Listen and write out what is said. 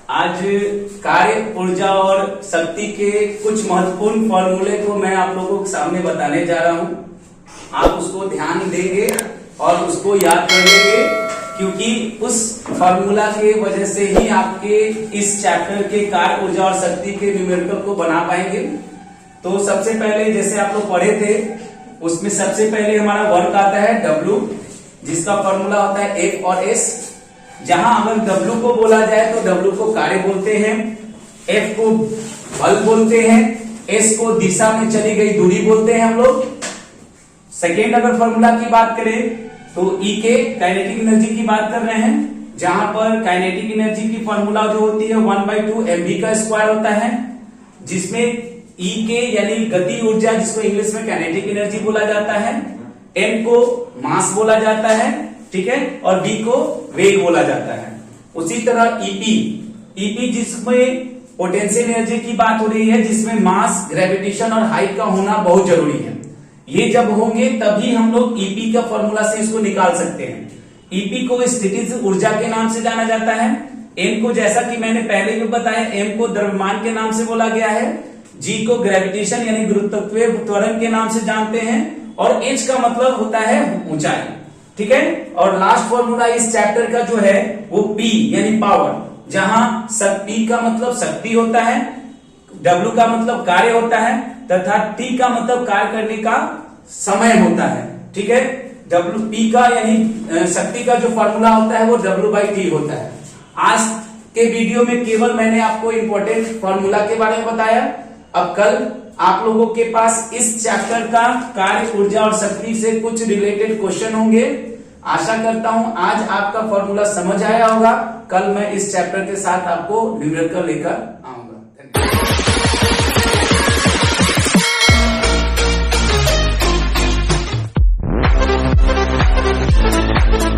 आज कार्य, ऊर्जा और शक्ति के कुछ महत्वपूर्ण फॉर्मूले को मैं आप लोगों के सामने बताने जा रहा हूं। आप उसको ध्यान देंगे और उसको याद कर लेंगे, क्योंकि उस फॉर्मूला के वजह से ही आपके इस चैप्टर के कार्य, ऊर्जा और शक्ति के न्यूमेरिकल को बना पाएंगे। तो सबसे पहले जैसे आप लोग पढ़े थे, उसमें सबसे पहले हमारा वर्क आता है W, जिसका फॉर्मूला होता है F और S। जहां अगर W को बोला जाए तो W को कार्य बोलते हैं, F को बल बोलते हैं, S को दिशा में चली गई दूरी बोलते हैं हम लोग। सेकेंड अगर फॉर्मूला की बात करें तो E के काइनेटिक एनर्जी की बात कर रहे हैं, जहां पर काइनेटिक एनर्जी की फॉर्मूला जो होती है 1/2 mv का स्क्वायर होता है, जिसमें E के यानी गति ऊर्जा, जिसको इंग्लिश में काइनेटिक एनर्जी बोला जाता है, M को मास बोला जाता है, ठीक है, और V को वेग बोला जाता है। उसी तरह EP जिसमें पोटेंशियल एनर्जी की बात हो रही है, जिसमें मास, ग्रेविटेशन और हाइट का होना बहुत जरूरी है। ये जब होंगे तभी हम लोग EP का फॉर्मूला से इसको निकाल सकते हैं। EP को स्थितिज ऊर्जा के नाम से जाना जाता है। M को, जैसा कि मैंने पहले भी बताया, M को द्रव्यमान के नाम से बोला गया है। G को ग्रेविटेशन यानी गुरुत्वाकर्षण त्वरण के नाम से जानते हैं, और H का मतलब होता है ऊंचाई, ठीक है। और लास्ट फॉर्मूला इस चैप्टर का जो है वो P यानी पावर, जहां P का मतलब शक्ति होता है, W का मतलब कार्य होता है, तथा T का मतलब कार्य करने का समय होता है, ठीक है। P का यानी शक्ति का जो फॉर्मूला होता है वो W/T होता है। आज के वीडियो में केवल मैंने आपको इंपॉर्टेंट फॉर्मूला के बारे में बताया। अब कल आप लोगों के पास इस चैप्टर का कार्य, ऊर्जा और शक्ति से कुछ रिलेटेड क्वेश्चन होंगे। आशा करता हूं आज आपका फॉर्मूला समझ आया होगा। कल मैं इस चैप्टर के साथ आपको न्यूमेरिकल लेकर आऊंगा।